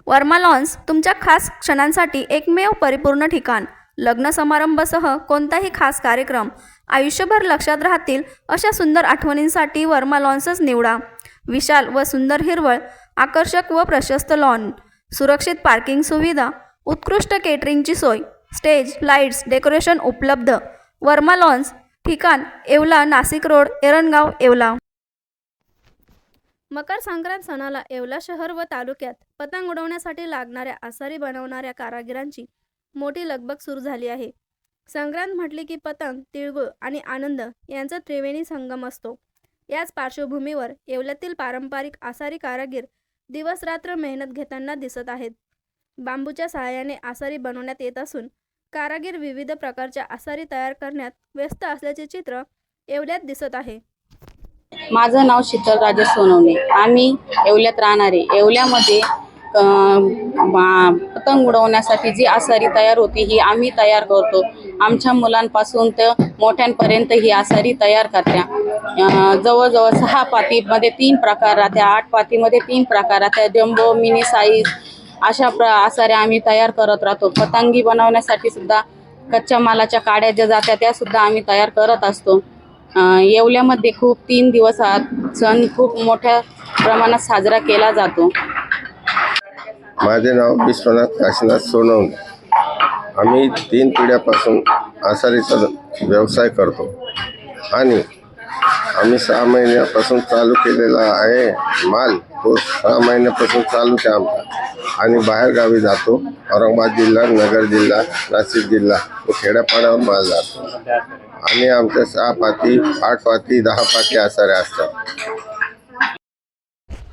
Verma lawns तुमच्या खास क्षणांसाठी एकमेव परिपूर्ण ठिकाण. लग्न समारंभासह कोणताही खास कार्यक्रम आयुष्यभर लक्षात राहतील अशा सुंदर आठवणींसाठी वर्मा लॉन्सच निवडा. विशाल व सुंदर हिरवळ, आकर्षक व प्रशस्त लॉन, सुरक्षित पार्किंग सुविधा, उत्कृष्ट केटरिंगची सोय, स्टेज, लाईट्स, डेकोरेशन उपलब्ध. वर्मा लॉन्स, ठिकाण येवला, नाशिक रोड, एरणगाव, येवला. मकर संक्रांत सणाला येवला शहर व तालुक्यात पतंग उडवण्यासाठी लागणाऱ्या आसारी बनवणाऱ्या कारागिरांची मोठी लगबग सुरू झाली आहे. संक्रांत म्हटली की पतंग, तिळगुळ आणि आनंद यांचा त्रिवेणी संगम असतो. याच पार्श्वभूमीवर येवल्यातील पारंपरिक आसारी कारागीर दिवस रात्र मेहनत घेताना दिसत आहेत. बांबूच्या सहाय्याने आसारी बनवण्यात येत असून कारागीर विविध प्रकारच्या आसारी तयार करण्यात व्यस्त असल्याचे चित्र येवल्यात दिसत आहे. माझं नाव शीतल राजेश सोनवणे. आम्ही येवल्यात राहणारे. येवल्यामध्ये पतंग उडवण्यासाठी जी आसारी तयार होती ही आम्ही तयार करतो. आमच्या मुलांपासून तर मोठ्यांपर्यंत ही आसारी तयार करत्या. जवळजवळ 6 पातीमध्ये 3 प्रकार राहत्या, 8 पातीमध्ये 3 प्रकार राहत्या, जम्बो, मिनी साईज अशा आसाऱ्या आम्ही तयार करत राहतो. पतंगी बनवण्यासाठी सुद्धा कच्च्या मालाच्या काड्या ज्या जात्या त्या सुद्धा आम्ही तयार करत असतो. येवल्यामध्ये खूप 3 दिवस हा सण खूप मोठ्या प्रमाणात साजरा केला जातो. माझे नाव विश्वनाथ काशीनाथ सोनवणे. आम्ही 3 पिढ्यापासून आसारीचा व्यवसाय करतो आणि आम्ही 6 महिन्यापासून चालू केलेला आहे. माल तो 6 महिन्यापासून चालूच आहे आमचा आणि बाहेरगावी जातो. औरंगाबाद जिल्हा, नगर जिल्हा, नाशिक जिल्हा व खेड्यापाड्यावर माल जातो आणि आमच्या 6 पाती, 8 पाती, 10 पाती आसाऱ्या असतात.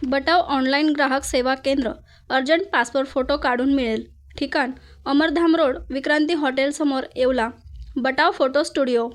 बटाव ऑनलाईन ग्राहक सेवा केंद्र. अर्जंट पासपोर्ट फोटो काढून मिळेल. ठिकाण अमरधाम रोड, विक्रांती हॉटेल समोर, येवला. बटाव photo studio.